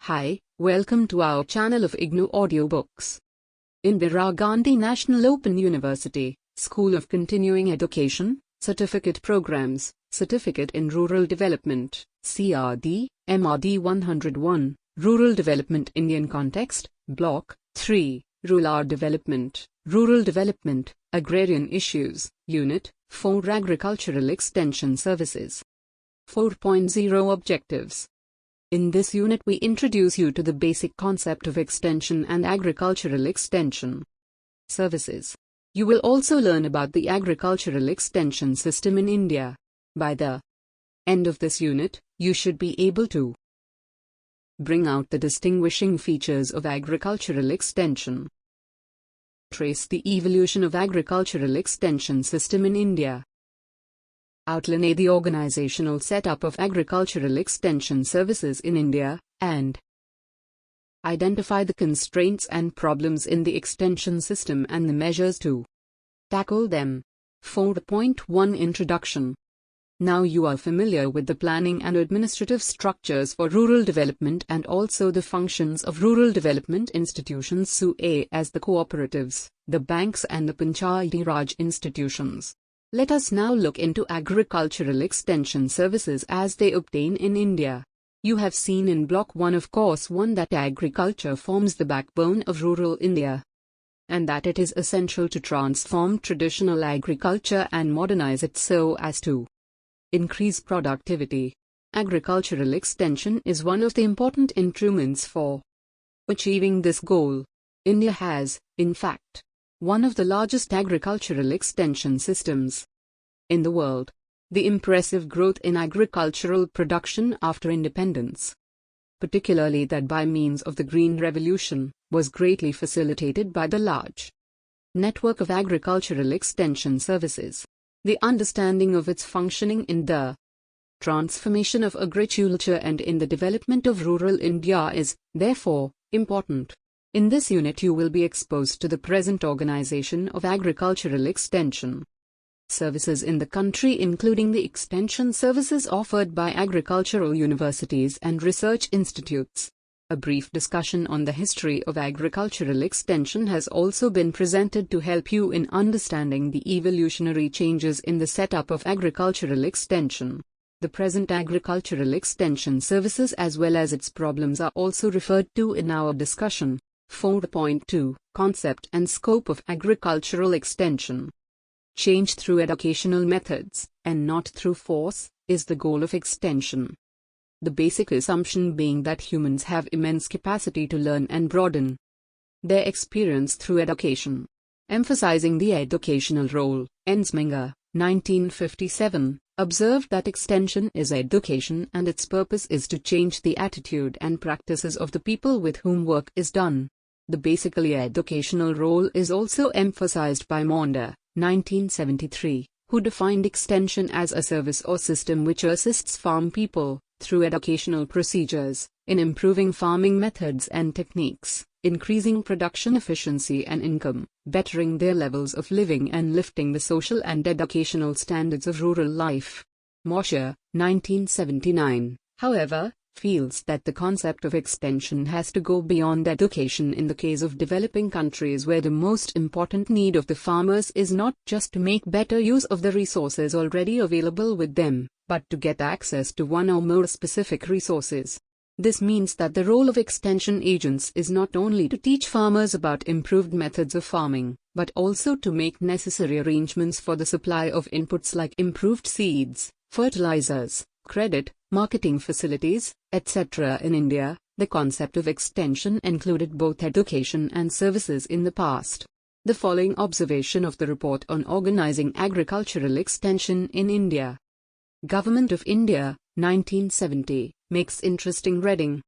Hi, welcome to our channel of IGNOU Audiobooks. Indira Gandhi National Open University, School of Continuing Education, Certificate Programs, Certificate in Rural Development, CRD, MRD-101, Rural Development Indian Context, Block-3, Rural Development, Agrarian Issues, Unit-4 Agricultural Extension Services. 4.0 Objectives. In this unit we introduce you to the basic concept of extension and agricultural extension services. You will also learn about the agricultural extension system in India. By the end of this unit, you should be able to bring out the distinguishing features of agricultural extension, trace the evolution of agricultural extension system in India, outline the organizational setup of agricultural extension services in India, and identify the constraints and problems in the extension system and the measures to tackle them. 4.1 Introduction. Now you are familiar with the planning and administrative structures for rural development and also the functions of rural development institutions SOCE as the cooperatives, the banks and the Panchayati Raj institutions. Let us now look into agricultural extension services as they obtain in India. You have seen in Block 1 of Course 1 that agriculture forms the backbone of rural India, and that it is essential to transform traditional agriculture and modernize it so as to increase productivity. Agricultural extension is one of the important instruments for achieving this goal. India has, in fact, one of the largest agricultural extension systems in the world. The impressive growth in agricultural production after independence, particularly that by means of the Green Revolution, was greatly facilitated by the large network of agricultural extension services. The understanding of its functioning in the transformation of agriculture and in the development of rural India is, therefore, important. In this unit you will be exposed to the present organization of agricultural extension services in the country, including the extension services offered by agricultural universities and research institutes. A brief discussion on the history of agricultural extension has also been presented to help you in understanding the evolutionary changes in the setup of agricultural extension. The present agricultural extension services as well as its problems are also referred to in our discussion. 4.2 Concept and Scope of Agricultural Extension. Change through educational methods, and not through force, is the goal of extension. The basic assumption being that humans have immense capacity to learn and broaden their experience through education. Emphasizing the educational role, Ensminger, 1957, observed that extension is education and its purpose is to change the attitude and practices of the people with whom work is done. The basically educational role is also emphasized by Maunder, 1973, who defined extension as a service or system which assists farm people, through educational procedures, in improving farming methods and techniques, increasing production efficiency and income, bettering their levels of living and lifting the social and educational standards of rural life. Mosher, 1979, however, feels that the concept of extension has to go beyond education in the case of developing countries where the most important need of the farmers is not just to make better use of the resources already available with them, but to get access to one or more specific resources. This means that the role of extension agents is not only to teach farmers about improved methods of farming, but also to make necessary arrangements for the supply of inputs like improved seeds, fertilizers, credit, marketing facilities, etc. In India, the concept of extension included both education and services in the past. The following observation of the report on organizing agricultural extension in India. Government of India, 1970, makes interesting reading.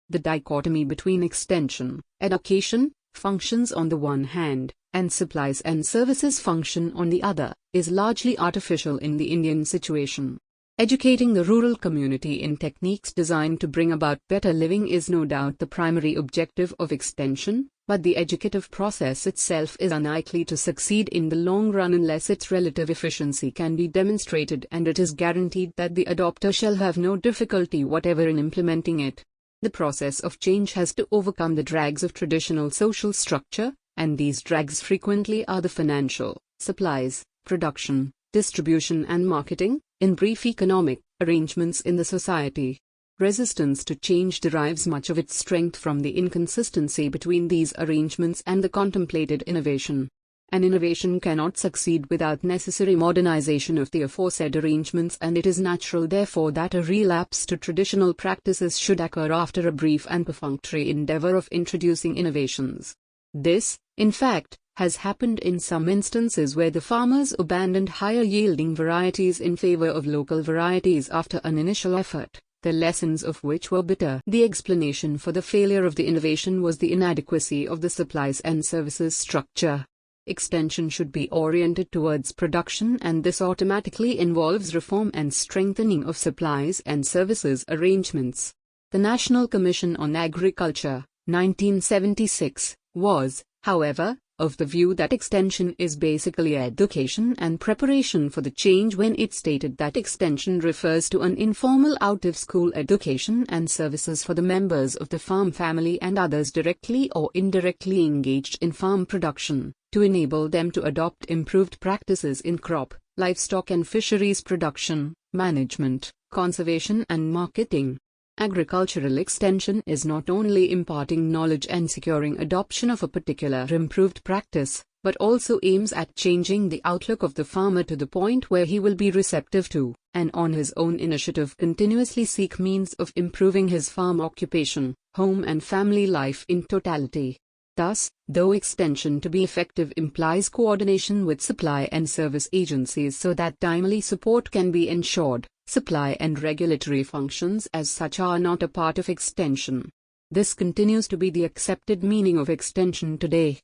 The dichotomy between extension, education, functions on the one hand, and supplies and services function on the other, is largely artificial in the Indian situation. Educating the rural community in techniques designed to bring about better living is no doubt the primary objective of extension, but the educative process itself is unlikely to succeed in the long run unless its relative efficiency can be demonstrated and it is guaranteed that the adopter shall have no difficulty whatever in implementing it. The process of change has to overcome the drags of traditional social structure, and these drags frequently are the financial, supplies, production, distribution and marketing, in brief economic, arrangements in the society. Resistance to change derives much of its strength from the inconsistency between these arrangements and the contemplated innovation. An innovation cannot succeed without necessary modernization of the aforesaid arrangements, and it is natural therefore that a relapse to traditional practices should occur after a brief and perfunctory endeavor of introducing innovations. This, in fact, has happened in some instances where the farmers abandoned higher-yielding varieties in favor of local varieties after an initial effort, the lessons of which were bitter. The explanation for the failure of the innovation was the inadequacy of the supplies and services structure. Extension should be oriented towards production, and this automatically involves reform and strengthening of supplies and services arrangements. The National Commission on Agriculture, 1976, was, however, of the view that extension is basically education and preparation for the change when it stated that extension refers to an informal out-of-school education and services for the members of the farm family and others directly or indirectly engaged in farm production, to enable them to adopt improved practices in crop, livestock and fisheries production, management, conservation and marketing. Agricultural extension is not only imparting knowledge and securing adoption of a particular improved practice, but also aims at changing the outlook of the farmer to the point where he will be receptive to, and on his own initiative continuously seek means of improving his farm occupation, home and family life in totality. Thus, though extension to be effective implies coordination with supply and service agencies so that timely support can be ensured, supply and regulatory functions as such are not a part of extension. This continues to be the accepted meaning of extension today.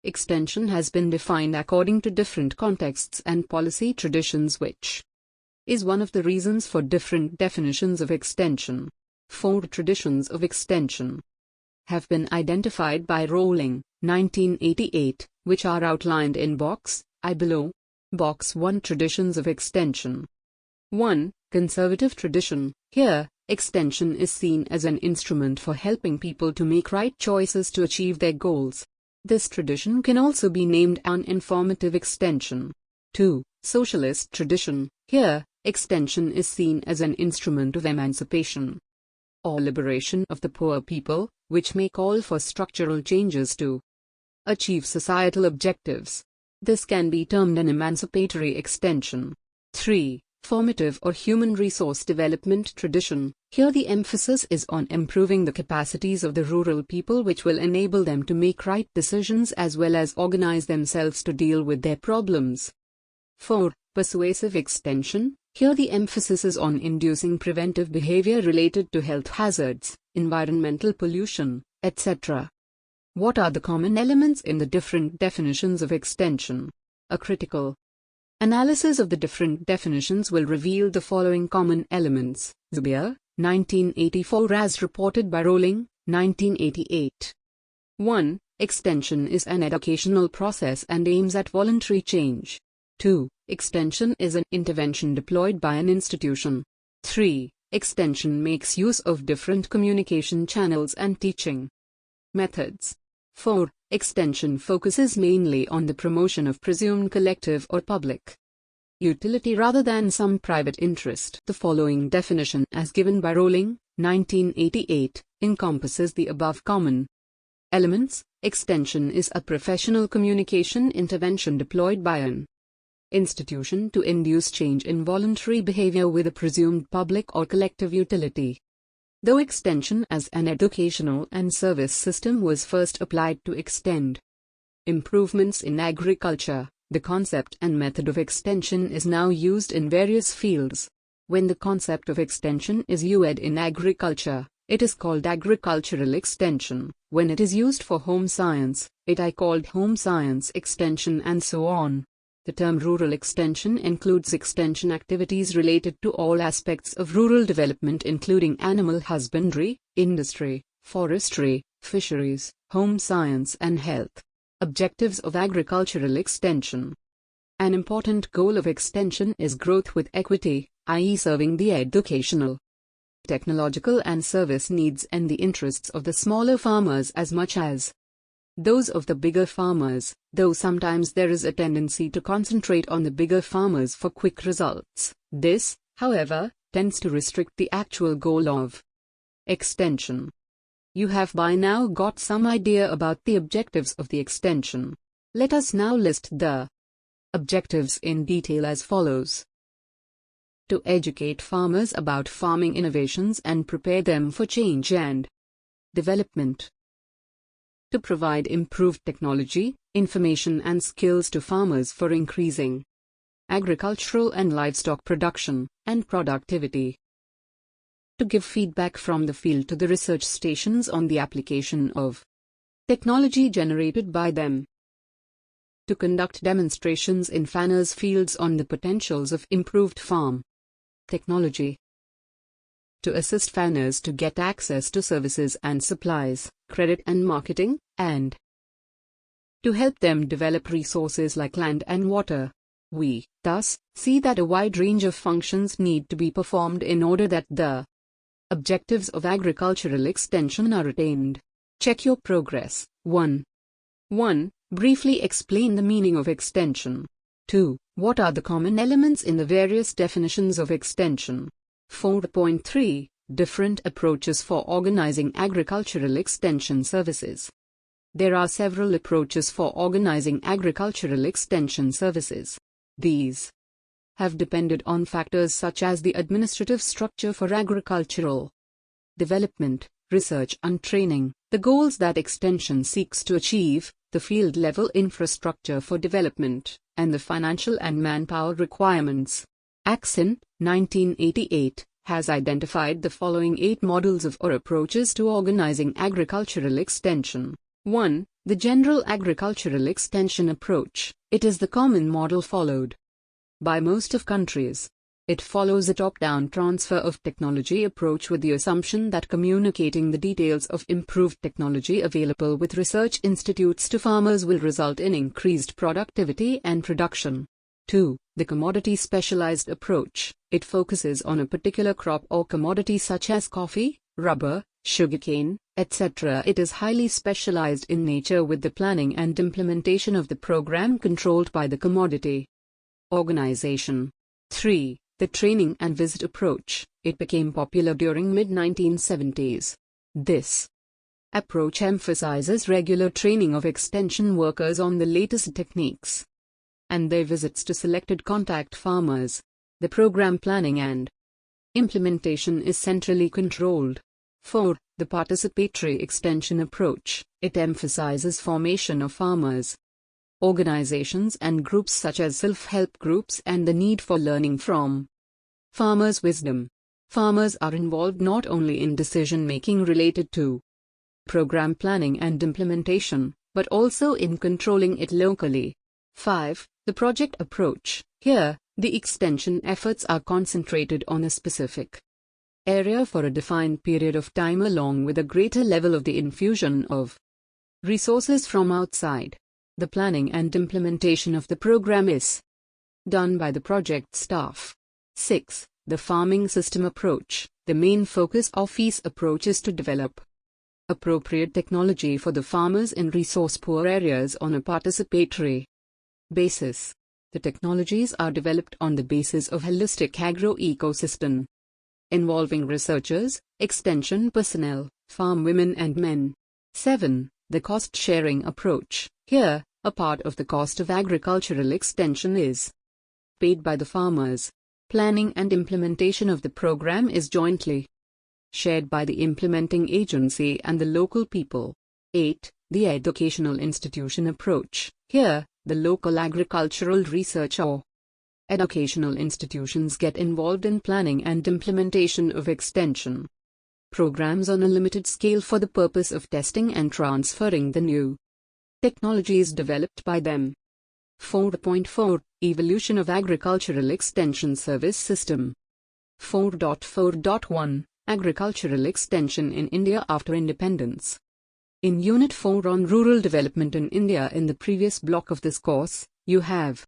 Extension has been defined according to different contexts and policy traditions, which is one of the reasons for different definitions of extension. 4 traditions of extension have been identified by Rowling, 1988, which are outlined in Box I below. Box 1 Traditions of Extension. 1. Conservative tradition. Here, extension is seen as an instrument for helping people to make right choices to achieve their goals. This tradition can also be named an informative extension. 2. Socialist tradition. Here, extension is seen as an instrument of emancipation or liberation of the poor people, which may call for structural changes to achieve societal objectives. This can be termed an emancipatory extension. 3. Formative or human resource development tradition. Here the emphasis is on improving the capacities of the rural people, which will enable them to make right decisions as well as organize themselves to deal with their problems. 4. Persuasive extension. Here the emphasis is on inducing preventive behavior related to health hazards, environmental pollution, etc. What are the common elements in the different definitions of extension? A critical analysis of the different definitions will reveal the following common elements. Zubair, 1984, as reported by Rowling, 1988. 1. Extension is an educational process and aims at voluntary change. 2. Extension is an intervention deployed by an institution. 3. Extension makes use of different communication channels and teaching methods. 4. Extension focuses mainly on the promotion of presumed collective or public utility rather than some private interest. The following definition, as given by Rowling, 1988, encompasses the above common elements. Extension is a professional communication intervention deployed by an institution to induce change in voluntary behavior with a presumed public or collective utility. Though extension as an educational and service system was first applied to extend improvements in agriculture, the concept and method of extension is now used in various fields. When the concept of extension is used in agriculture, it is called agricultural extension. When it is used for home science, it is called home science extension, and so on. The term rural extension includes extension activities related to all aspects of rural development, including animal husbandry, industry, forestry, fisheries, home science and health. Objectives of agricultural extension. An important goal of extension is growth with equity, i.e. serving the educational, technological and service needs and the interests of the smaller farmers as much as those of the bigger farmers, though sometimes there is a tendency to concentrate on the bigger farmers for quick results. This, however, tends to restrict the actual goal of extension. You have by now got some idea about the objectives of the extension. Let us now list the objectives in detail as follows. To educate farmers about farming innovations and prepare them for change and development. To provide improved technology, information and skills to farmers for increasing agricultural and livestock production and productivity. To give feedback from the field to the research stations on the application of technology generated by them. To conduct demonstrations in farmers' fields on the potentials of improved farm technology. To assist farmers to get access to services and supplies, credit and marketing, and to help them develop resources like land and water. We, thus, see that a wide range of functions need to be performed in order that the objectives of agricultural extension are attained. Check your progress. 1. Briefly explain the meaning of extension. 2. What are the common elements in the various definitions of extension? 4.3. Different approaches for organizing agricultural extension services. There are several approaches for organizing agricultural extension services. These have depended on factors such as the administrative structure for agricultural development, research and training, the goals that extension seeks to achieve, the field-level infrastructure for development, and the financial and manpower requirements. Axon, 1988, has identified the following 8 models of or approaches to organizing agricultural extension. 1. The general agricultural extension approach. It is the common model followed by most of countries. It follows a top-down transfer of technology approach with the assumption that communicating the details of improved technology available with research institutes to farmers will result in increased productivity and production. 2. The commodity specialized approach. It focuses on a particular crop or commodity such as coffee, rubber, sugarcane, etc. It is highly specialized in nature with the planning and implementation of the program controlled by the commodity organization. 3. The training and visit approach. It became popular during mid-1970s. This approach emphasizes regular training of extension workers on the latest techniques and their visits to selected contact farmers. The program planning and implementation is centrally controlled. 4. The participatory extension approach. It emphasizes formation of farmers, organizations and groups such as self-help groups and the need for learning from farmers' wisdom. Farmers are involved not only in decision-making related to program planning and implementation, but also in controlling it locally. 5. The project approach. Here, the extension efforts are concentrated on a specific area for a defined period of time along with a greater level of the infusion of resources from outside. The planning and implementation of the program is done by the project staff. 6. The farming system approach. The main focus of this approach is to develop appropriate technology for the farmers in resource-poor areas on a participatory basis. The technologies are developed on the basis of holistic agro-ecosystem, involving researchers, extension personnel, farm women and men. 7. The cost-sharing approach. Here, a part of the cost of agricultural extension is paid by the farmers. Planning and implementation of the program is jointly shared by the implementing agency and the local people. 8. The educational institution approach. Here, the local agricultural research or educational institutions get involved in planning and implementation of extension programs on a limited scale for the purpose of testing and transferring the new technologies developed by them. 4.4. Evolution of agricultural extension service system. 4.4.1. Agricultural extension in India after independence. In Unit 4 on Rural Development in India in the previous block of this course, you have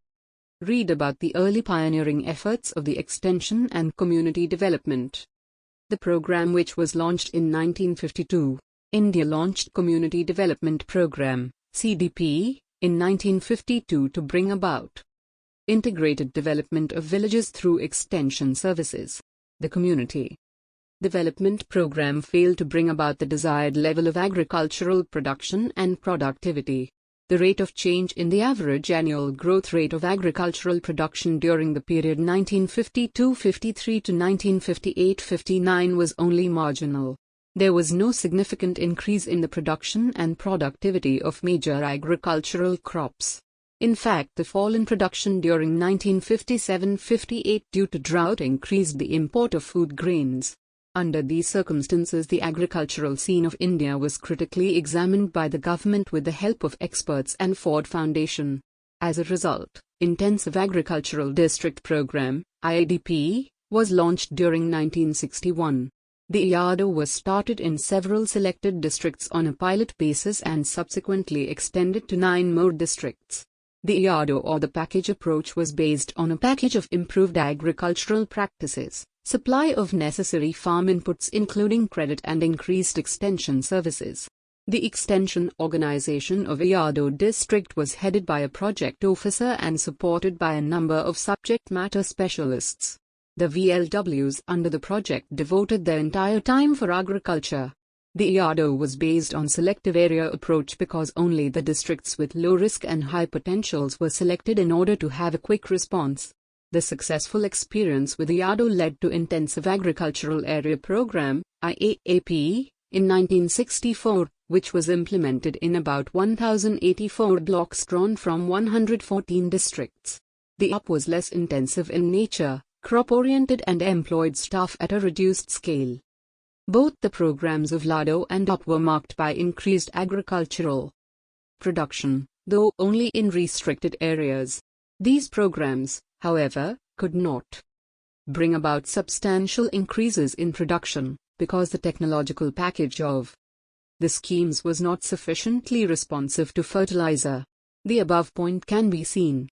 read about the early pioneering efforts of the extension and community development The program, which was launched in 1952, India launched Community Development Program, CDP, in 1952 to bring about integrated development of villages through extension services. The Community Development Program failed to bring about the desired level of agricultural production and productivity. The rate of change in the average annual growth rate of agricultural production during the period 1952-53 to 1958-59 was only marginal. There was no significant increase in the production and productivity of major agricultural crops. In fact, the fall in production during 1957-58 due to drought increased the import of food grains. Under these circumstances, the agricultural scene of India was critically examined by the government with the help of experts and Ford Foundation. As a result, Intensive Agricultural District Program, IADP, was launched during 1961. The IADO was started in several selected districts on a pilot basis and subsequently extended to 9 more districts. The IADO, or the package approach, was based on a package of improved agricultural practices, supply of necessary farm inputs including credit and increased extension services. The extension organization of IADO district was headed by a project officer and supported by a number of subject matter specialists. The VLWs under the project devoted their entire time for agriculture. The IADO was based on selective area approach because only the districts with low risk and high potentials were selected in order to have a quick response. The successful experience with IADO led to Intensive Agricultural Area Program, IAAP, in 1964, which was implemented in about 1,084 blocks drawn from 114 districts. The IAP was less intensive in nature, crop-oriented and employed staff at a reduced scale. Both the programs of LADO and UP were marked by increased agricultural production, though only in restricted areas. These programs, however, could not bring about substantial increases in production, because the technological package of the schemes was not sufficiently responsive to fertilizer. The above point can be seen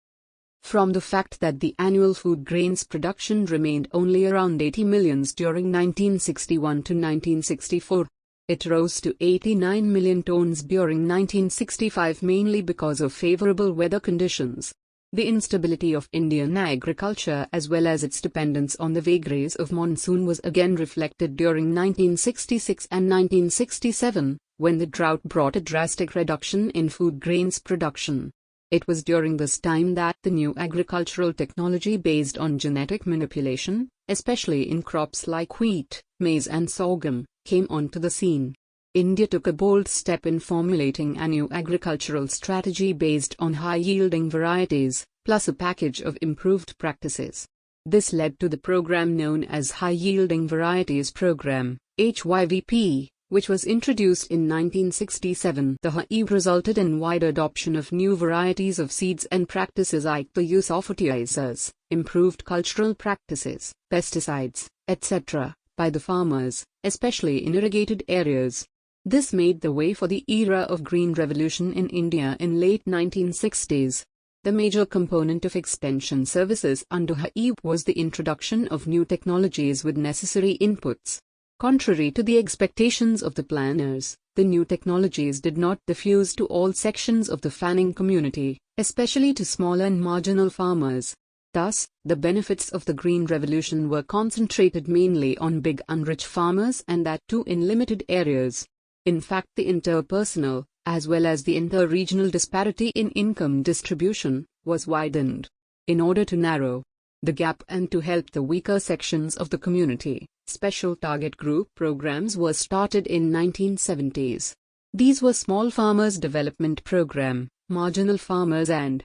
from the fact that the annual food grains production remained only around 80 million during 1961 to 1964. It rose to 89 million tons during 1965 mainly because of favorable weather conditions. The instability of Indian agriculture as well as its dependence on the vagaries of monsoon was again reflected during 1966 and 1967, when the drought brought a drastic reduction in food grains production. It was during this time that the new agricultural technology based on genetic manipulation, especially in crops like wheat, maize and sorghum, came onto the scene. India took a bold step in formulating a new agricultural strategy based on high-yielding varieties, plus a package of improved practices. This led to the program known as High-Yielding Varieties Program, HYVP, which was introduced in 1967. The HYVP resulted in wide adoption of new varieties of seeds and practices like the use of fertilizers, improved cultural practices, pesticides, etc., by the farmers, especially in irrigated areas. This made the way for the era of Green Revolution in India in late 1960s. The major component of extension services under HYVP was the introduction of new technologies with necessary inputs. Contrary to the expectations of the planners, the new technologies did not diffuse to all sections of the farming community, especially to small and marginal farmers. Thus, the benefits of the Green Revolution were concentrated mainly on big unrich farmers and that too in limited areas. In fact, the interpersonal, as well as the inter-regional disparity in income distribution, was widened. In order to narrow the gap and to help the weaker sections of the community, special target group programs were started in 1970s. These were Small Farmers Development Program, Marginal Farmers and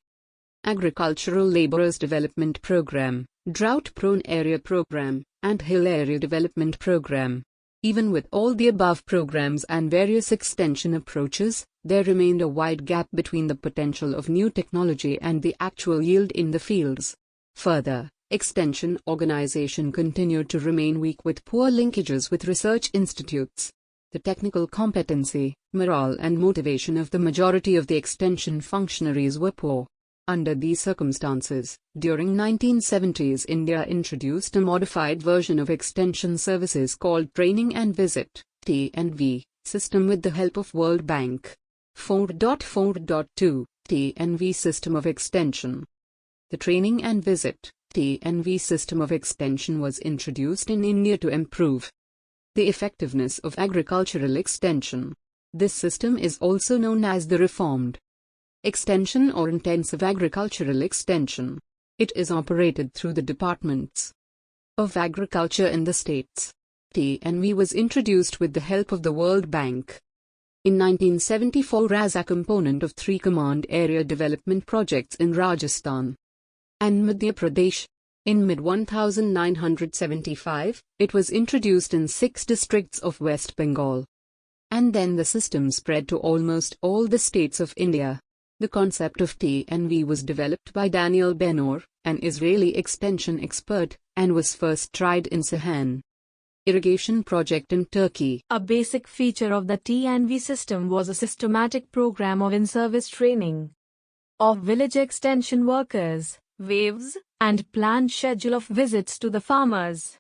Agricultural Laborers Development Program, Drought-Prone Area Program, and Hill Area Development Program. Even with all the above programs and various extension approaches, there remained a wide gap between the potential of new technology and the actual yield in the fields. Further, extension organization continued to remain weak with poor linkages with research institutes. The technical competency, morale and motivation of the majority of the extension functionaries were poor. Under these circumstances, during 1970s India introduced a modified version of extension services called Training and Visit (T&V) system with the help of World Bank. 4.4.2 T&V System of Extension. The Training and Visit (T&V) system of extension was introduced in India to improve the effectiveness of agricultural extension. This system is also known as the Reformed Extension or Intensive Agricultural Extension. It is operated through the Departments of Agriculture in the states. T&V was introduced with the help of the World Bank in 1974 as a component of 3 command area development projects in Rajasthan and Madhya Pradesh. In mid-1975, it was introduced in 6 districts of West Bengal. And then the system spread to almost all the states of India. The concept of T&V was developed by Daniel Benor, an Israeli extension expert, and was first tried in Sahan irrigation project in Turkey. A basic feature of the T&V system was a systematic program of in-service training of village extension workers, waves, and planned schedule of visits to the farmers'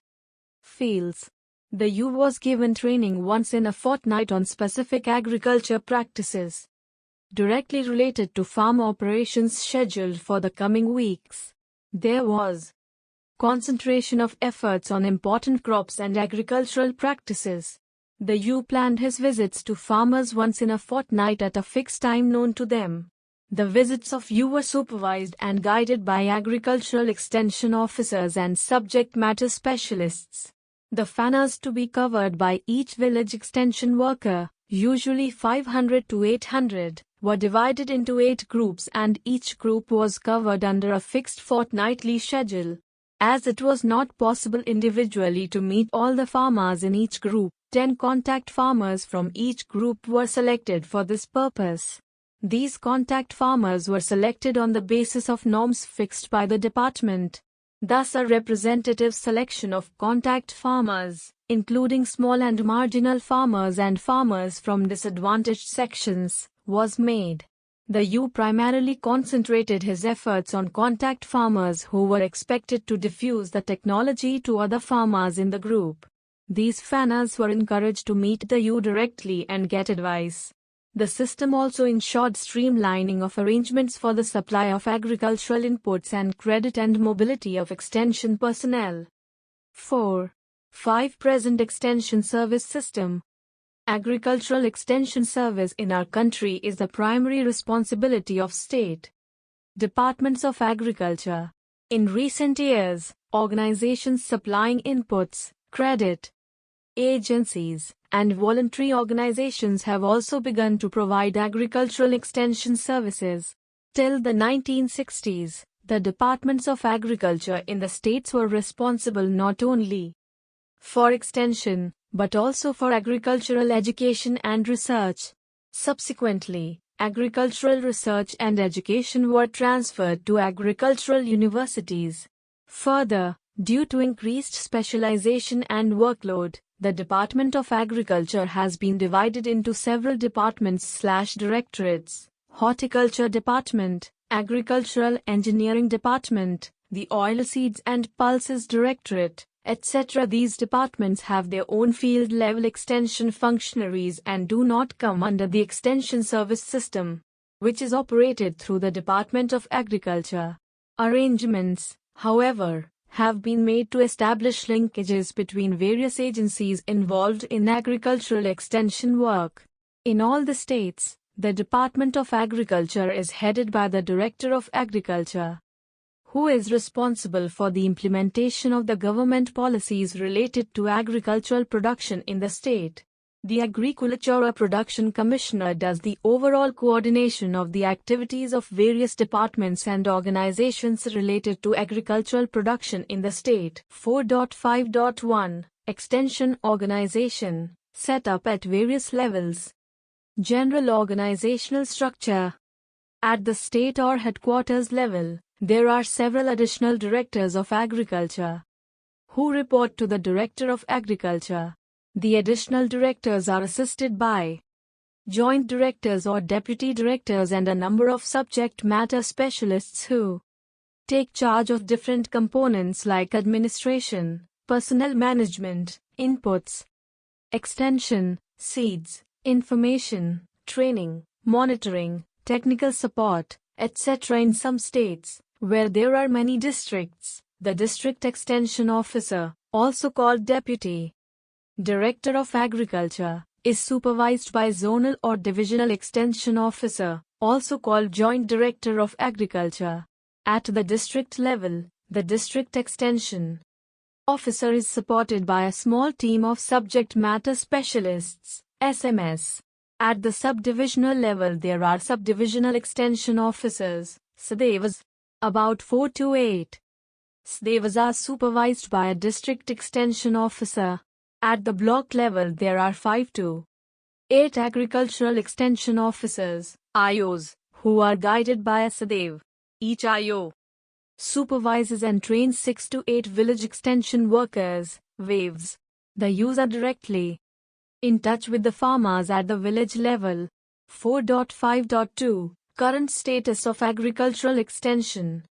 fields. The youth was given training once in a fortnight on specific agriculture practices directly related to farm operations scheduled for the coming weeks. There was concentration of efforts on important crops and agricultural practices. The youth planned his visits to farmers once in a fortnight at a fixed time known to them. The visits of youth were supervised and guided by agricultural extension officers and subject matter specialists. The fanas to be covered by each village extension worker, usually 500 to 800, were divided into 8 groups and each group was covered under a fixed fortnightly schedule. As it was not possible individually to meet all the farmers in each group, 10 contact farmers from each group were selected for this purpose. These contact farmers were selected on the basis of norms fixed by the department. Thus a representative selection of contact farmers, including small and marginal farmers and farmers from disadvantaged sections, was made. The U primarily concentrated his efforts on contact farmers who were expected to diffuse the technology to other farmers in the group. These fanas were encouraged to meet the U directly and get advice. The system also ensured streamlining of arrangements for the supply of agricultural inputs and credit and mobility of extension personnel. 4.5 Present Extension Service System. Agricultural extension service in our country is the primary responsibility of state departments of agriculture. In recent years, organizations supplying inputs, credit agencies, and voluntary organizations have also begun to provide agricultural extension services. Till the 1960s, the departments of agriculture in the states were responsible not only for extension, but also for agricultural education and research. Subsequently, agricultural research and education were transferred to agricultural universities. Further, due to increased specialization and workload, the Department of Agriculture has been divided into several departments/directorates: Horticulture Department, Agricultural Engineering Department, the Oilseeds and Pulses Directorate, etc. These departments have their own field-level extension functionaries and do not come under the extension service system, which is operated through the Department of Agriculture. Arrangements, however, have been made to establish linkages between various agencies involved in agricultural extension work. In all the states, the Department of Agriculture is headed by the Director of Agriculture, who is responsible for the implementation of the government policies related to agricultural production in the state. The Agricultura Production Commissioner does the overall coordination of the activities of various departments and organizations related to agricultural production in the state. 4.5.1 Extension Organization, set up at various levels. General organizational structure. At the state or headquarters level, there are several additional directors of agriculture who report to the Director of Agriculture. The additional directors are assisted by joint directors or deputy directors, and a number of subject matter specialists who take charge of different components like administration, personnel management, inputs, extension, seeds, information, training, monitoring, technical support, etc. In some states, where there are many districts, the district extension officer, also called deputy director of agriculture, is supervised by zonal or divisional extension officer, also called joint director of agriculture. At the district level, the district extension officer is supported by a small team of subject matter specialists, SMS. At the subdivisional level, there are subdivisional extension officers, SDEVs, about 4 to 8. SDEVs are supervised by a district extension officer. At the block level, there are 5 to 8 agricultural extension officers, IOs, who are guided by a SDEV. Each IO supervises and trains 6 to 8 village extension workers, WAVs. The IOs are directly in touch with the farmers at the village level. 4.5.2 Current status of agricultural extension.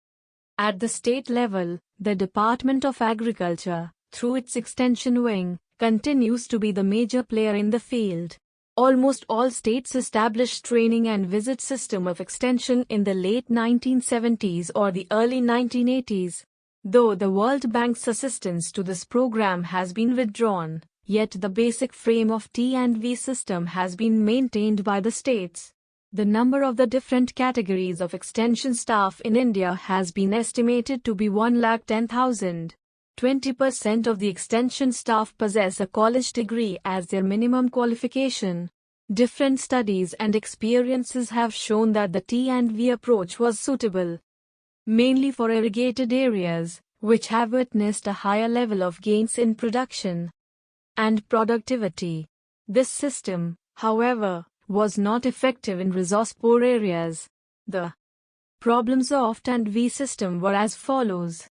At the state level, the Department of Agriculture, through its extension wing, continues to be the major player in the field. Almost all states established training and visit system of extension in the late 1970s or the early 1980s. Though the World Bank's assistance to this program has been withdrawn, yet the basic frame of T&V system has been maintained by the states. The number of the different categories of extension staff in India has been estimated to be 110,000. 20% of the extension staff possess a college degree as their minimum qualification. Different studies and experiences have shown that the T&V approach was suitable mainly for irrigated areas, which have witnessed a higher level of gains in production and productivity. This system, however, was not effective in resource-poor areas. The problems of T&V system were as follows.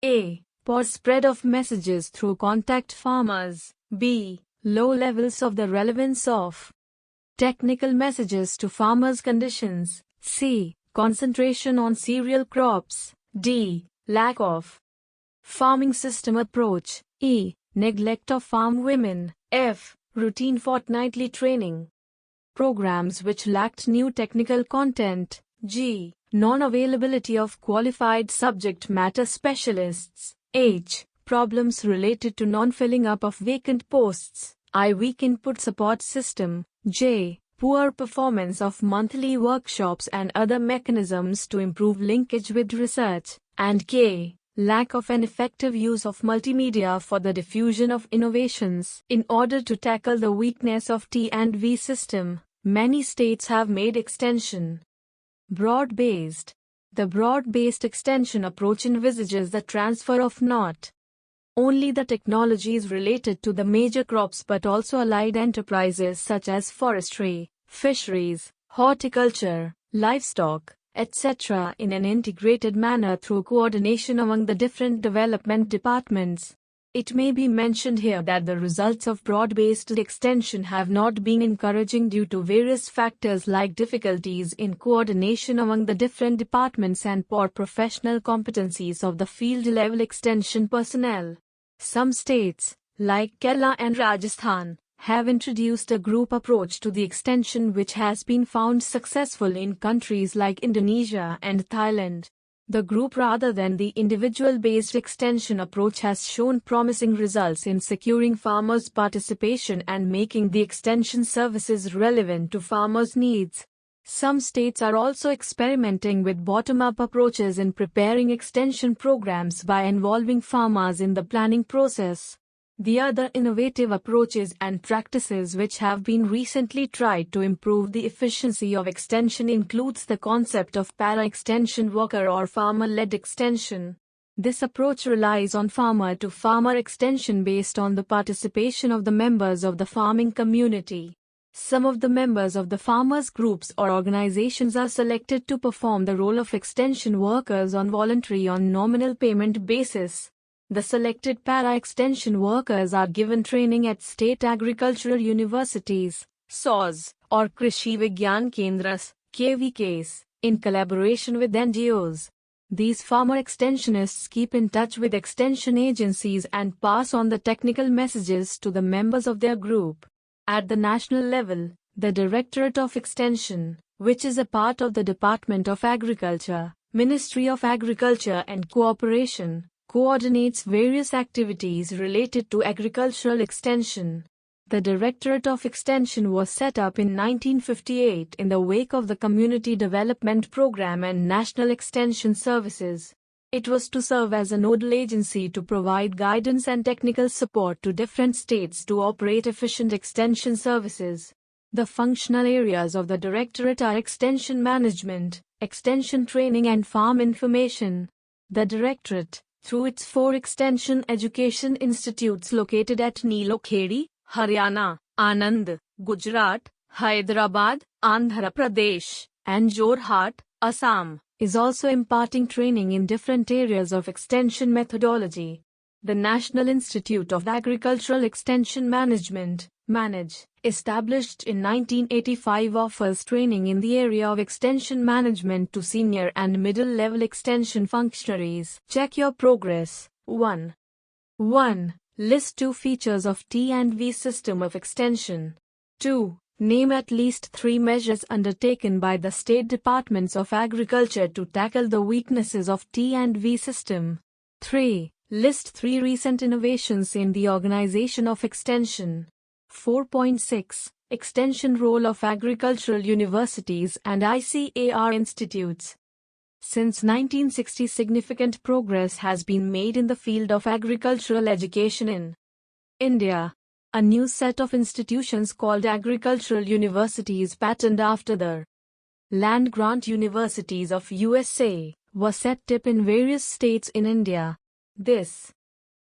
A. Poor spread of messages through contact farmers. B. Low levels of the relevance of technical messages to farmers' conditions. C. Concentration on cereal crops. D. Lack of farming system approach. E. Neglect of farm women. F. Routine fortnightly training programs which lacked new technical content. G. Non-availability of qualified subject matter specialists. H. Problems related to non-filling up of vacant posts. I. Weak input support system. J. Poor performance of monthly workshops and other mechanisms to improve linkage with research. And K. Lack of an effective use of multimedia for the diffusion of innovations. In order to tackle the weakness of T&V system, many states have made extension broad-based. The broad-based extension approach envisages the transfer of not only the technologies related to the major crops but also allied enterprises such as forestry, fisheries, horticulture, livestock, etc. in an integrated manner through coordination among the different development departments. It may be mentioned here that the results of broad-based extension have not been encouraging due to various factors like difficulties in coordination among the different departments and poor professional competencies of the field-level extension personnel. Some states, like Kerala and Rajasthan, have introduced a group approach to the extension which has been found successful in countries like Indonesia and Thailand. The group rather than the individual-based extension approach has shown promising results in securing farmers' participation and making the extension services relevant to farmers' needs. Some states are also experimenting with bottom-up approaches in preparing extension programs by involving farmers in the planning process. The other innovative approaches and practices which have been recently tried to improve the efficiency of extension includes the concept of para-extension worker or farmer-led extension. This approach relies on farmer-to-farmer extension based on the participation of the members of the farming community. Some of the members of the farmers' groups or organizations are selected to perform the role of extension workers on voluntary or nominal payment basis. The selected para-extension workers are given training at state agricultural universities, SOCE, or Krishi Vigyan Kendras, KVKs, in collaboration with NGOs. These farmer extensionists keep in touch with extension agencies and pass on the technical messages to the members of their group. At the national level, the Directorate of Extension, which is a part of the Department of Agriculture, Ministry of Agriculture and Cooperation, coordinates various activities related to agricultural extension. The Directorate of Extension was set up in 1958 in the wake of the Community Development Program and National Extension Services. It was to serve as a nodal agency to provide guidance and technical support to different states to operate efficient extension services. The functional areas of the Directorate are extension management, extension training and farm information. The Directorate, through its 4 extension education institutes located at Neelokheri, Haryana, Anand, Gujarat, Hyderabad, Andhra Pradesh, and Jorhat, Assam, is also imparting training in different areas of extension methodology. The National Institute of Agricultural Extension Management, MANAGE, established in 1985, offers training in the area of extension management to senior and middle-level extension functionaries. Check your progress. 1. List 2 features of T&V system of extension. 2. Name at least 3 measures undertaken by the state departments of agriculture to tackle the weaknesses of T&V system. 3. List 3 recent innovations in the organization of extension. 4.6. Extension role of agricultural universities and ICAR institutes. Since 1960, significant progress has been made in the field of agricultural education in India. A new set of institutions called agricultural universities, patterned after the land-grant universities of USA, were set up in various states in India. This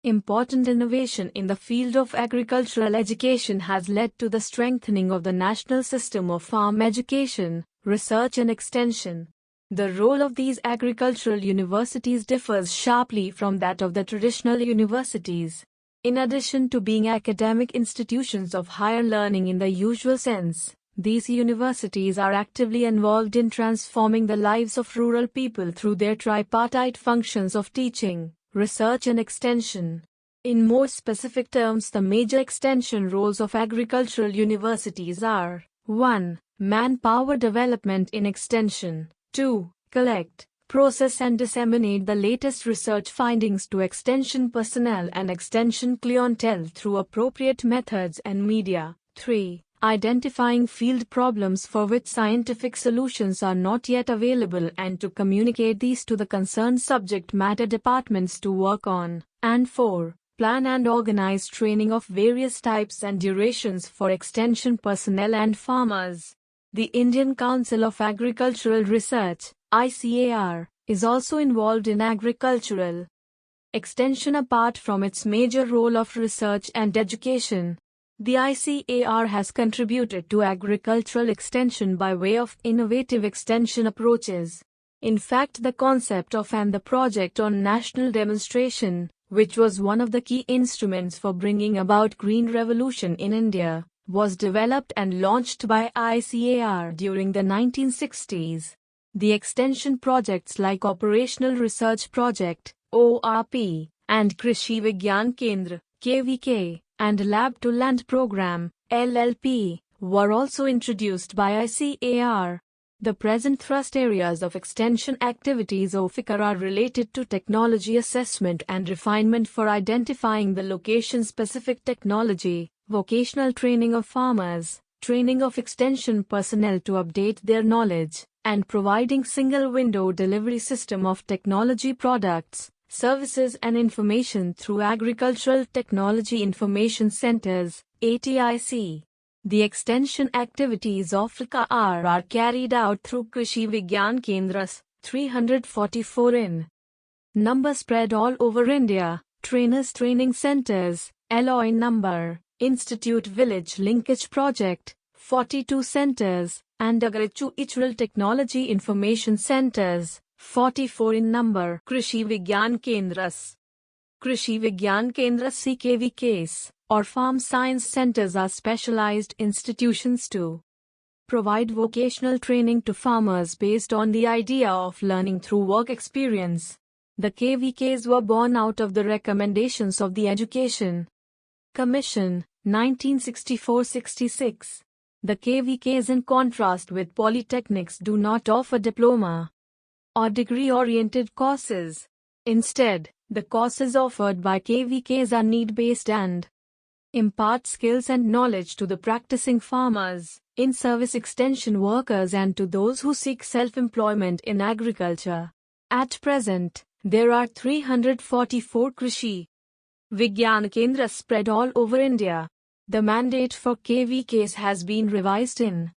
important innovation in the field of agricultural education has led to the strengthening of the national system of farm education, research and extension. The role of these agricultural universities differs sharply from that of the traditional universities. In addition to being academic institutions of higher learning in the usual sense, these universities are actively involved in transforming the lives of rural people through their tripartite functions of teaching, research and extension. In more specific terms, the major extension roles of agricultural universities are: 1. Manpower development in extension. 2. Collect, process and disseminate the latest research findings to extension personnel and extension clientele through appropriate methods and media. 3. Identifying field problems for which scientific solutions are not yet available and to communicate these to the concerned subject matter departments to work on. And 4. Plan and organize training of various types and durations for extension personnel and farmers. The Indian Council of Agricultural Research, ICAR, is also involved in agricultural extension apart from its major role of research and education. The ICAR has contributed to agricultural extension by way of innovative extension approaches. In fact, the concept of and the project on national demonstration, which was one of the key instruments for bringing about green revolution in India, was developed and launched by ICAR during the 1960s. The extension projects like Operational Research Project, ORP, and Krishi Vigyan Kendra, KVK, and Lab to Land Program, LLP, were also introduced by ICAR. The present thrust areas of extension activities of ICAR are related to technology assessment and refinement for identifying the location-specific technology, vocational training of farmers, training of extension personnel to update their knowledge, and providing single-window delivery system of technology products, services and information through Agricultural Technology Information Centers, ATIC. The extension activities of ICAR are carried out through Krishi Vigyan Kendras, 344 in number spread all over India, trainers training centers, alloy number, Institute Village Linkage Project, 42 centers, and Agricultural Technology Information Centers, 44 in number. Krishi Vigyan Kendras. Krishi Vigyan Kendras CKVKs, or Farm Science Centers, are specialized institutions to provide vocational training to farmers based on the idea of learning through work experience. The KVKs were born out of the recommendations of the Education Commission, 1964-66. The KVKs, in contrast with polytechnics, do not offer diploma or degree-oriented courses. Instead, the courses offered by KVKs are need-based and impart skills and knowledge to the practicing farmers, in-service extension workers, and to those who seek self-employment in agriculture. At present, there are 344 Krishi Vigyan Kendras spread all over India. The mandate for KVKs has been revised in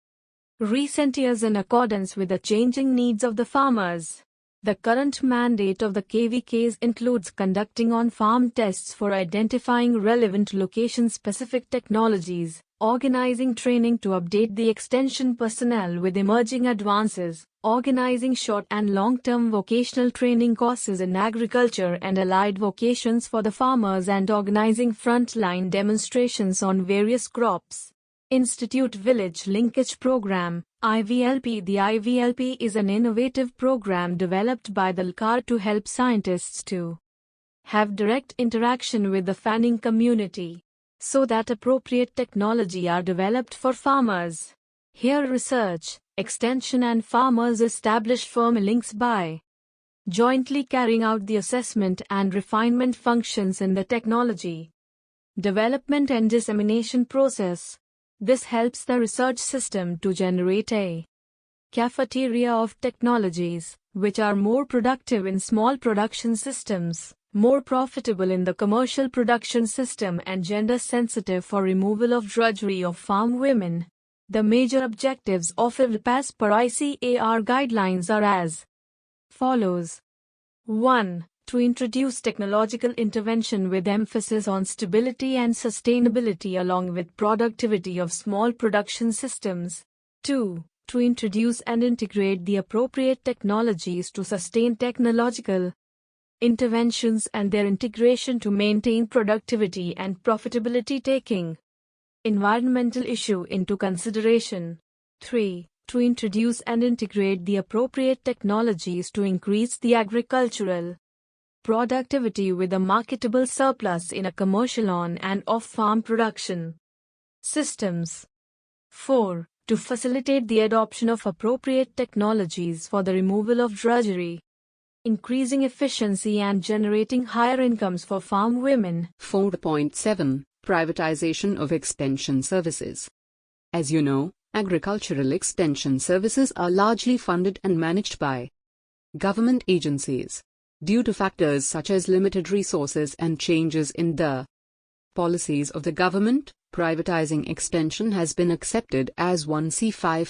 recent years in accordance with the changing needs of the farmers. The current mandate of the KVKs includes conducting on-farm tests for identifying relevant location-specific technologies, organizing training to update the extension personnel with emerging advances, organizing short and long-term vocational training courses in agriculture and allied vocations for the farmers, and organizing frontline demonstrations on various crops. Institute Village Linkage Program, IVLP. The IVLP is an innovative program developed by the LCAR to help scientists to have direct interaction with the farming community, so that appropriate technology are developed for farmers. Here research, extension and farmers establish firm links by jointly carrying out the assessment and refinement functions in the technology development and dissemination process. This helps the research system to generate a cafeteria of technologies, which are more productive in small production systems, more profitable in the commercial production system, and gender-sensitive for removal of drudgery of farm women. The major objectives of IVLP as per ICAR guidelines are as follows. 1. To introduce technological intervention with emphasis on stability and sustainability along with productivity of small production systems. 2. To introduce and integrate the appropriate technologies to sustain technological interventions and their integration to maintain productivity and profitability, taking environmental issue into consideration. 3. To introduce and integrate the appropriate technologies to increase the agricultural productivity with a marketable surplus in a commercial on- and off-farm production systems. 4. To facilitate the adoption of appropriate technologies for the removal of drudgery, increasing efficiency and generating higher incomes for farm women. 4.7. Privatization of extension services. As you know, agricultural extension services are largely funded and managed by government agencies. Due to factors such as limited resources and changes in the policies of the government, privatizing extension has been accepted as one C5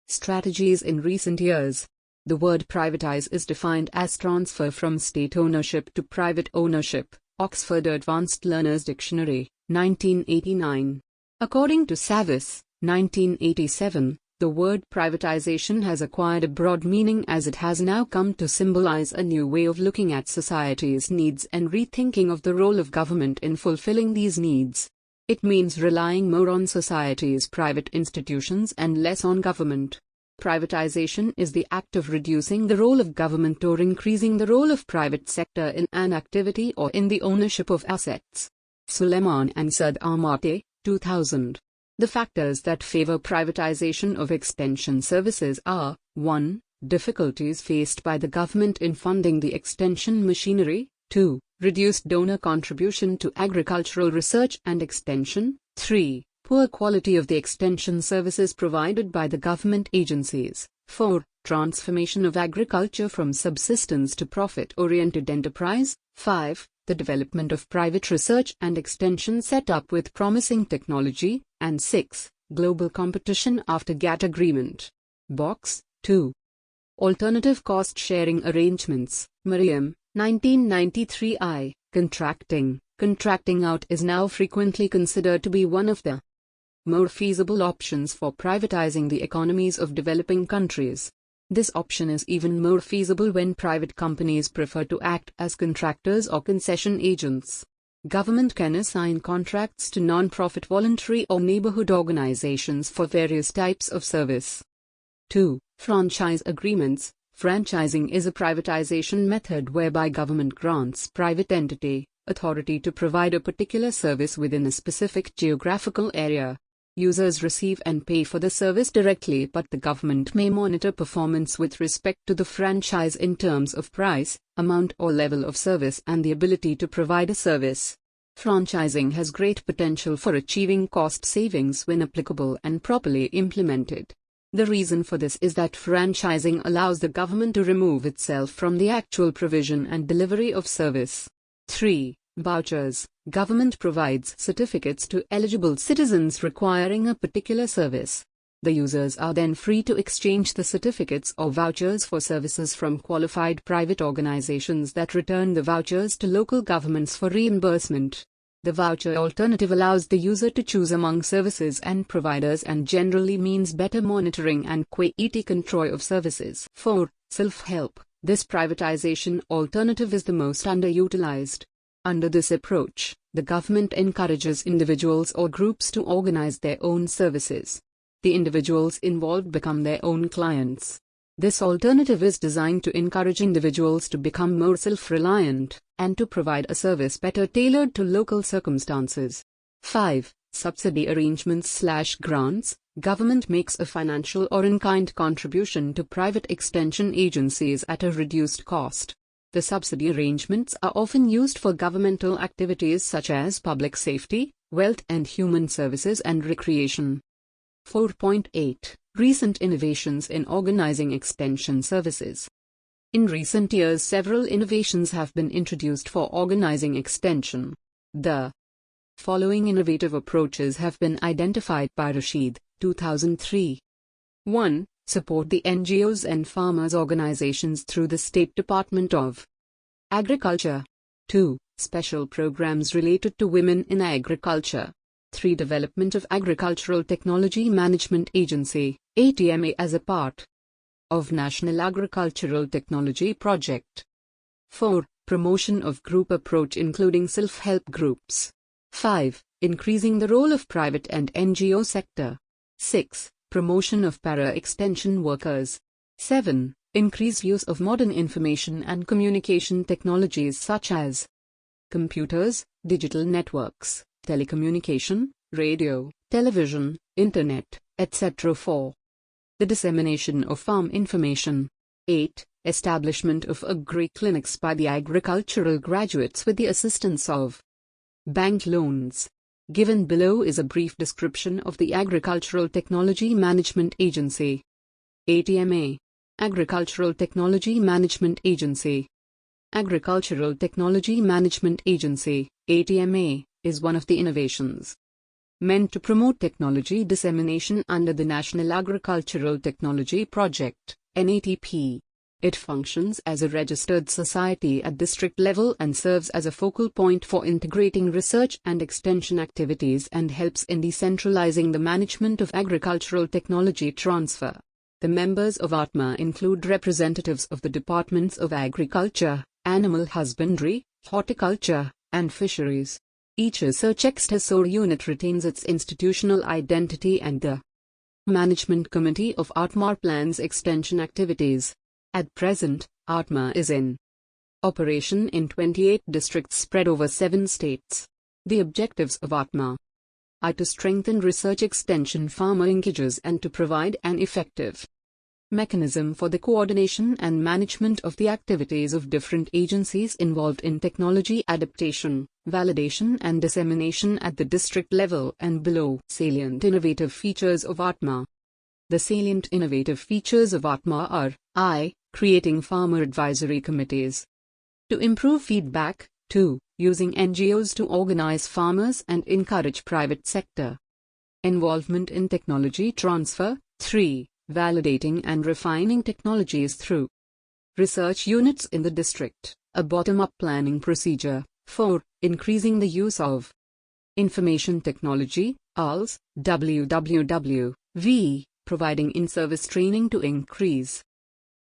strategies in recent years. The word privatize is defined as transfer from state ownership to private ownership. Oxford Advanced Learners Dictionary, 1989. According to Savis, 1987, the word privatization has acquired a broad meaning as it has now come to symbolize a new way of looking at society's needs and rethinking of the role of government in fulfilling these needs. It means relying more on society's private institutions and less on government. Privatization is the act of reducing the role of government or increasing the role of private sector in an activity or in the ownership of assets. Suleiman and Saad Amate, 2000. The factors that favor privatization of extension services are: 1. Difficulties faced by the government in funding the extension machinery. 2. Reduced donor contribution to agricultural research and extension. 3. Poor quality of the extension services provided by the government agencies. 4. Transformation of agriculture from subsistence to profit-oriented enterprise. 5. The development of private research and extension set up with promising technology. And 6. Global competition after GATT agreement. Box 2. Alternative cost-sharing arrangements. Mariam, 1993. Contracting. Contracting out is now frequently considered to be one of the more feasible options for privatizing the economies of developing countries. This option is even more feasible when private companies prefer to act as contractors or concession agents. Government can assign contracts to non-profit voluntary or neighborhood organizations for various types of service. 2. Franchise agreements. Franchising is a privatization method whereby government grants private entity authority to provide a particular service within a specific geographical area. Users receive and pay for the service directly, but the government may monitor performance with respect to the franchise in terms of price, amount or level of service and the ability to provide a service. Franchising has great potential for achieving cost savings when applicable and properly implemented. The reason for this is that franchising allows the government to remove itself from the actual provision and delivery of service. 3. Vouchers. Government provides certificates to eligible citizens requiring a particular service. The users are then free to exchange the certificates or vouchers for services from qualified private organizations that return the vouchers to local governments for reimbursement. The voucher alternative allows the user to choose among services and providers and generally means better monitoring and quality control of services. 4. Self-help. This privatization alternative is the most underutilized. Under this approach, the government encourages individuals or groups to organize their own services. The individuals involved become their own clients. This alternative is designed to encourage individuals to become more self-reliant and to provide a service better tailored to local circumstances. 5. Subsidy arrangements/grants. Government makes a financial or in-kind contribution to private extension agencies at a reduced cost. The subsidy arrangements are often used for governmental activities such as public safety, wealth and human services and recreation. 4.8. Recent innovations in organizing extension services. In recent years, several innovations have been introduced for organizing extension. The following innovative approaches have been identified by Rashid, 2003. 1. Support the NGOs and farmers' organizations through the State Department of Agriculture. 2. Special programs related to women in agriculture. 3. Development of Agricultural Technology Management Agency, ATMA, as a part of National Agricultural Technology Project. 4. Promotion of group approach including self-help groups. 5. Increasing the role of private and NGO sector. 6. Promotion of para-extension workers. 7. Increased use of modern information and communication technologies such as computers, digital networks, telecommunication, radio, television, internet, etc. 4. The dissemination of farm information. 8. Establishment of agri-clinics by the agricultural graduates with the assistance of bank loans. Given below is a brief description of the Agricultural Technology Management Agency. ATMA. Agricultural Technology Management Agency. Agricultural Technology Management Agency, ATMA, is one of the innovations meant to promote technology dissemination under the National Agricultural Technology Project, NATP. It functions as a registered society at district level and serves as a focal point for integrating research and extension activities and helps in decentralizing the management of agricultural technology transfer. The members of ATMA include representatives of the Departments of Agriculture, Animal Husbandry, Horticulture, and Fisheries. Each research extensor unit retains its institutional identity and the Management Committee of ATMA plans extension activities. At present, ATMA is in operation in 28 districts spread over 7 states. The objectives of ATMA are to strengthen research extension farmer linkages and to provide an effective mechanism for the coordination and management of the activities of different agencies involved in technology adaptation, validation and dissemination at the district level and below. Salient innovative features of ATMA. The salient innovative features of ATMA are: I. Creating farmer advisory committees to improve feedback. 2. Using NGOs to organize farmers and encourage private sector involvement in technology transfer. 3. Validating and refining technologies through research units in the district, a bottom-up planning procedure. 4. Increasing the use of information technology, ALS, WWW, providing in-service training to increase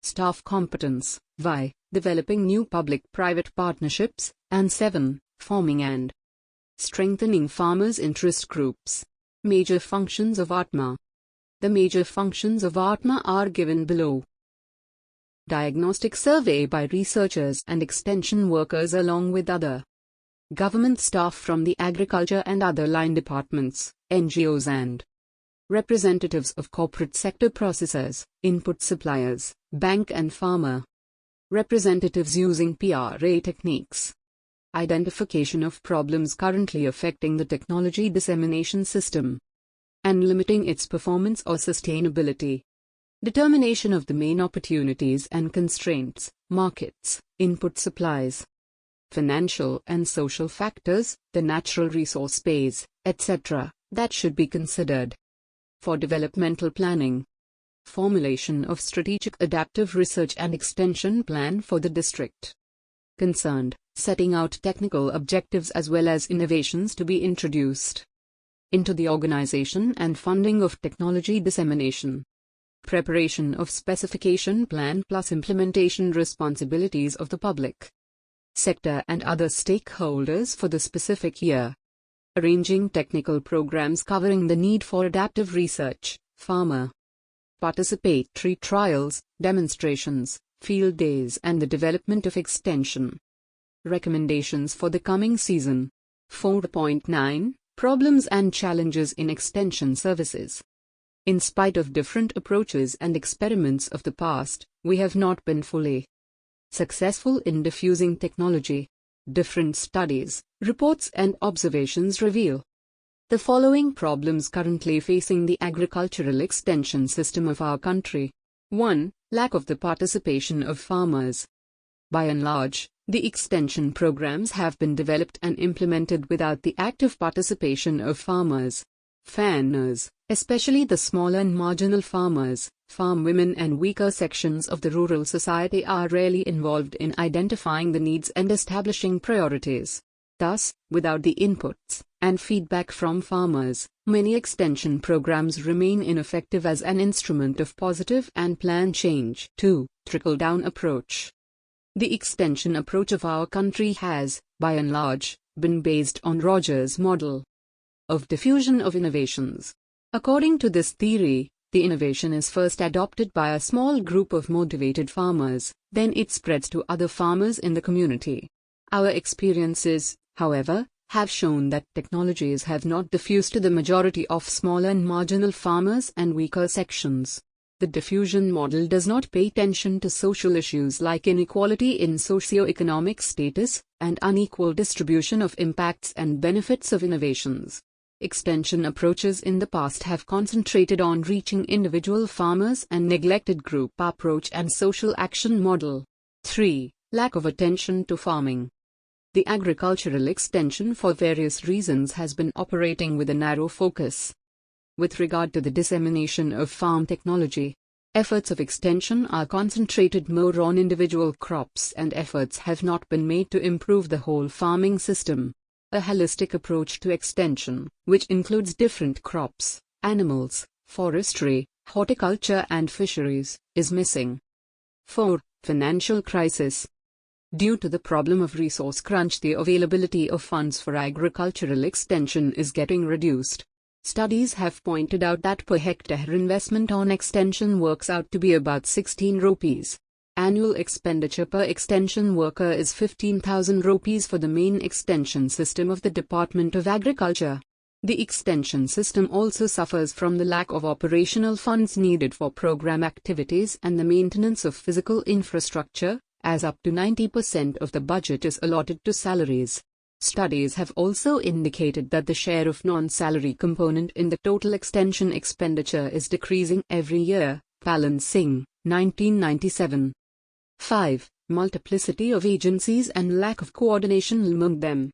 staff competence, developing new public-private partnerships, and 7. Forming and Strengthening farmers' interest groups. Major functions of ATMA. The major functions of ATMA are given below. Diagnostic survey by researchers and extension workers along with other government staff from the agriculture and other line departments, NGOs and representatives of corporate sector processors, input suppliers, bank and farmer representatives using PRA techniques. Identification of problems currently affecting the technology dissemination system and limiting its performance or sustainability. Determination of the main opportunities and constraints, markets, input supplies, financial and social factors, the natural resource base, etc., that should be considered for developmental planning. Formulation of strategic adaptive research and extension plan for the district concerned, setting out technical objectives as well as innovations to be introduced into the organization and funding of technology dissemination. Preparation of specification plan plus implementation responsibilities of the public sector and other stakeholders for the specific year. Arranging technical programs covering the need for adaptive research, farmer participatory trials, demonstrations, field days and the development of extension. Recommendations for the coming season. 4.9 Problems and challenges in extension services. In spite of different approaches and experiments of the past, we have not been fully successful in diffusing technology. Different studies, reports and observations reveal the following problems currently facing the agricultural extension system of our country. 1. Lack of the participation of farmers. By and large, the extension programs have been developed and implemented without the active participation of farmers. Farmers, especially the small and marginal farmers, farm women and weaker sections of the rural society are rarely involved in identifying the needs and establishing priorities. Thus, without the inputs and feedback from farmers, many extension programs remain ineffective as an instrument of positive and planned change. 2. Trickle-down approach. The extension approach of our country has, by and large, been based on Rogers' model of diffusion of innovations. According to this theory, the innovation is first adopted by a small group of motivated farmers, then it spreads to other farmers in the community. Our experiences, however, have shown that technologies have not diffused to the majority of small and marginal farmers and weaker sections. The diffusion model does not pay attention to social issues like inequality in socio-economic status and unequal distribution of impacts and benefits of innovations. Extension approaches in the past have concentrated on reaching individual farmers and neglected group approach and social action model. 3. Lack of attention to farming. The agricultural extension for various reasons has been operating with a narrow focus. With regard to the dissemination of farm technology, efforts of extension are concentrated more on individual crops and efforts have not been made to improve the whole farming system. A holistic approach to extension, which includes different crops, animals, forestry, horticulture and fisheries, is missing. 4. Financial crisis. Due to the problem of resource crunch, the availability of funds for agricultural extension is getting reduced. Studies have pointed out that per hectare investment on extension works out to be about 16 rupees. Annual expenditure per extension worker is 15,000 rupees for the main extension system of the Department of Agriculture. The extension system also suffers from the lack of operational funds needed for program activities and the maintenance of physical infrastructure, as up to 90% of the budget is allotted to salaries. Studies have also indicated that the share of non-salary component in the total extension expenditure is decreasing every year. Palan Singh, 1997. 5. Multiplicity of agencies and lack of coordination among them.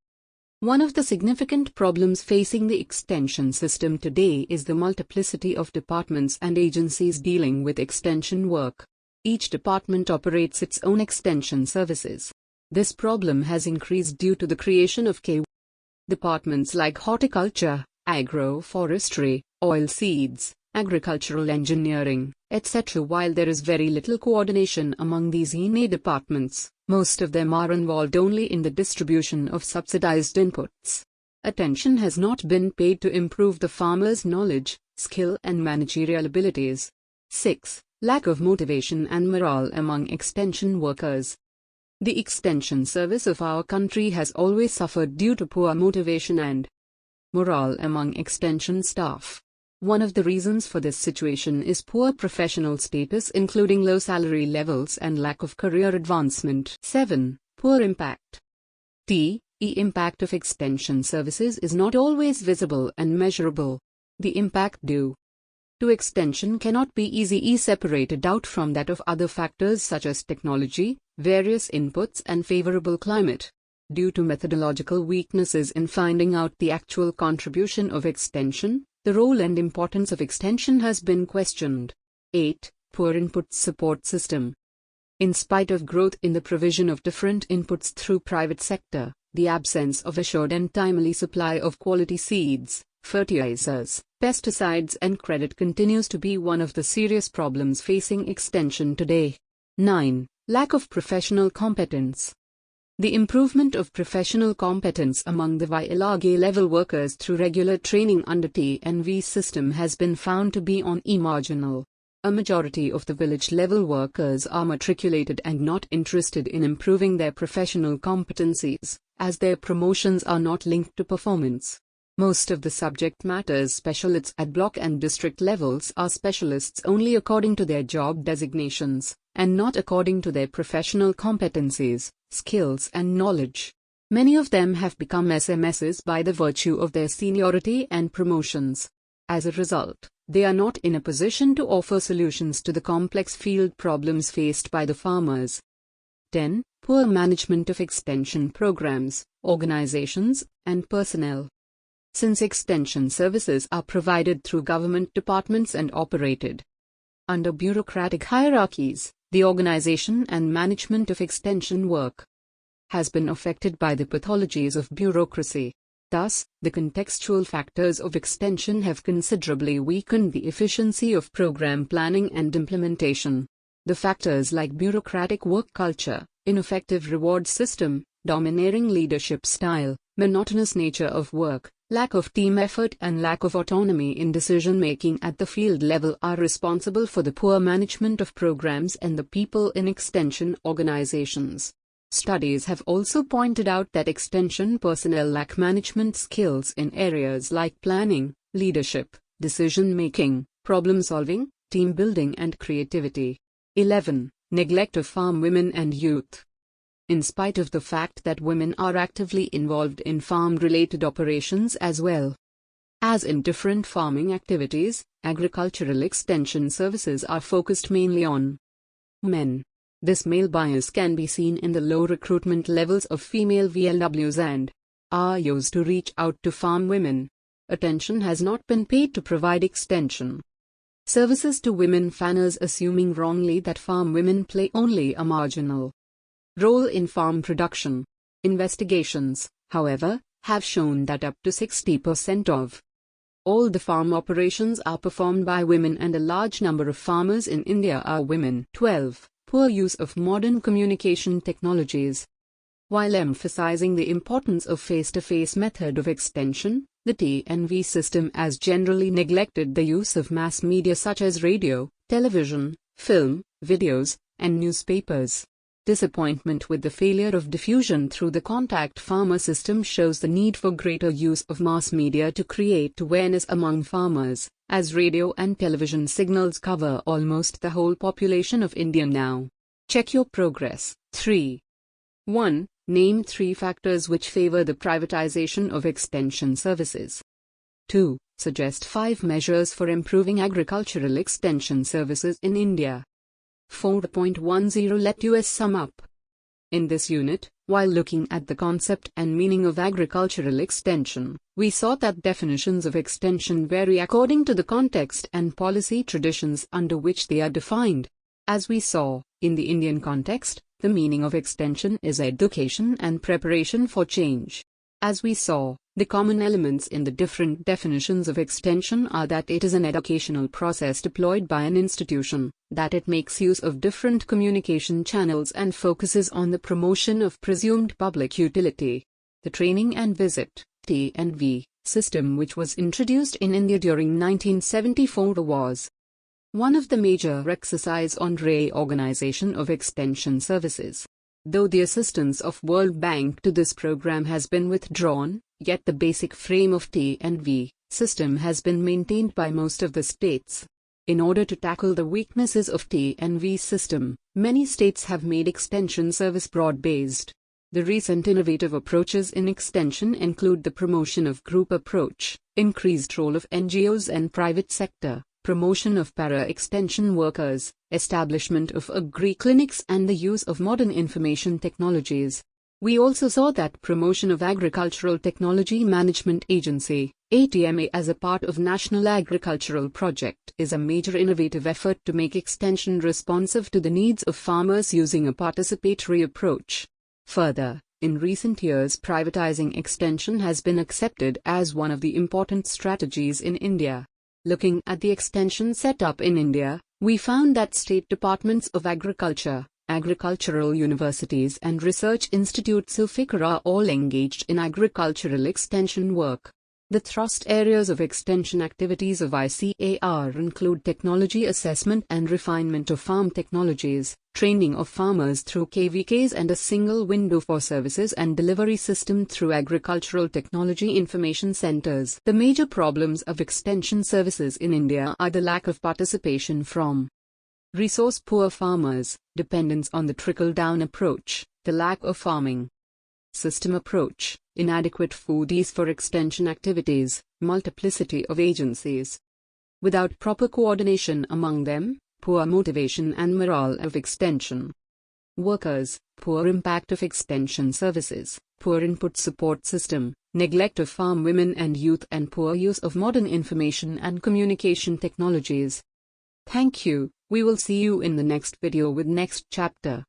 One of the significant problems facing the extension system today is the multiplicity of departments and agencies dealing with extension work. Each department operates its own extension services. This problem has increased due to the creation of departments like horticulture, agroforestry, oilseeds, agricultural engineering, etc. While there is very little coordination among these ENA departments, most of them are involved only in the distribution of subsidized inputs. Attention has not been paid to improve the farmer's knowledge, skill and managerial abilities. 6. Lack of motivation and morale among extension workers. The extension service of our country has always suffered due to poor motivation and morale among extension staff. One of the reasons for this situation is poor professional status, including low salary levels and lack of career advancement. 7. Poor impact. The impact of extension services is not always visible and measurable. The impact due to extension cannot be easily separated out from that of other factors such as technology, various inputs and favorable climate. Due to methodological weaknesses in finding out the actual contribution of extension, the role and importance of extension has been questioned. 8. Poor input support system. In spite of growth in the provision of different inputs through private sector, the absence of assured and timely supply of quality seeds, fertilizers, pesticides and credit continues to be one of the serious problems facing extension today. 9. Lack of professional competence. The improvement of professional competence among the village level workers through regular training under TNV system has been found to be marginal. A majority of the village level workers are matriculated and not interested in improving their professional competencies, as their promotions are not linked to performance. Most of the subject matter specialists at block and district levels are specialists only according to their job designations, and not according to their professional competencies, skills and knowledge. Many of them have become SMSs by the virtue of their seniority and promotions. As a result, they are not in a position to offer solutions to the complex field problems faced by the farmers. 10. Poor management of extension programs, organizations, and personnel. Since extension services are provided through government departments and operated under bureaucratic hierarchies, the organization and management of extension work has been affected by the pathologies of bureaucracy. Thus, the contextual factors of extension have considerably weakened the efficiency of program planning and implementation. The factors like bureaucratic work culture, ineffective reward system, domineering leadership style, monotonous nature of work, lack of team effort and lack of autonomy in decision-making at the field level are responsible for the poor management of programs and the people in extension organizations. Studies have also pointed out that extension personnel lack management skills in areas like planning, leadership, decision-making, problem-solving, team building and creativity. 11. Neglect of farm women and youth. In spite of the fact that women are actively involved in farm-related operations as well as in different farming activities, agricultural extension services are focused mainly on men. This male bias can be seen in the low recruitment levels of female VLWs and ROs to reach out to farm women. Attention has not been paid to provide extension services to women farmers, assuming wrongly that farm women play only a marginal role in farm production. Investigations, however, have shown that up to 60% of all the farm operations are performed by women and a large number of farmers in India are women. 12. Poor use of modern communication technologies. While emphasizing the importance of face-to-face method of extension, the TNV system has generally neglected the use of mass media such as radio, television, film, videos, and newspapers. Disappointment with the failure of diffusion through the contact farmer system shows the need for greater use of mass media to create awareness among farmers, as radio and television signals cover almost the whole population of India now. Check your progress. 3. 1. Name 3 factors which favor the privatization of extension services. 2. Suggest 5 measures for improving agricultural extension services in India. 4.10 Let us sum up. In this unit, while looking at the concept and meaning of agricultural extension, we saw that definitions of extension vary according to the context and policy traditions under which they are defined. As we saw, in the Indian context, the meaning of extension is education and preparation for change. As we saw, the common elements in the different definitions of extension are that it is an educational process deployed by an institution, that it makes use of different communication channels and focuses on the promotion of presumed public utility. The training and visit, T&V system, which was introduced in India during 1974, was one of the major exercise on reorganization of extension services. Though the assistance of World Bank to this program has been withdrawn, yet the basic frame of T&V system has been maintained by most of the states. In order to tackle the weaknesses of T&V system, many states have made extension service broad-based. The recent innovative approaches in extension include the promotion of group approach, increased role of NGOs and private sector, promotion of para-extension workers, establishment of agri-clinics, and the use of modern information technologies. We also saw that promotion of Agricultural Technology Management Agency, ATMA, as a part of National Agricultural Project is a major innovative effort to make extension responsive to the needs of farmers using a participatory approach. Further, in recent years, privatizing extension has been accepted as one of the important strategies in India. Looking at the extension setup in India, we found that state departments of agriculture, agricultural universities and research institutes of ICAR are all engaged in agricultural extension work. The thrust areas of extension activities of ICAR include technology assessment and refinement of farm technologies, training of farmers through KVKs and a single window for services and delivery system through agricultural technology information centers. The major problems of extension services in India are the lack of participation from resource-poor farmers, dependence on the trickle-down approach, the lack of farming system approach, inadequate foodies for extension activities, multiplicity of agencies without proper coordination among them, poor motivation and morale of extension workers, poor impact of extension services, poor input support system, neglect of farm women and youth, and poor use of modern information and communication technologies. Thank you. We will see you in the next video with next chapter.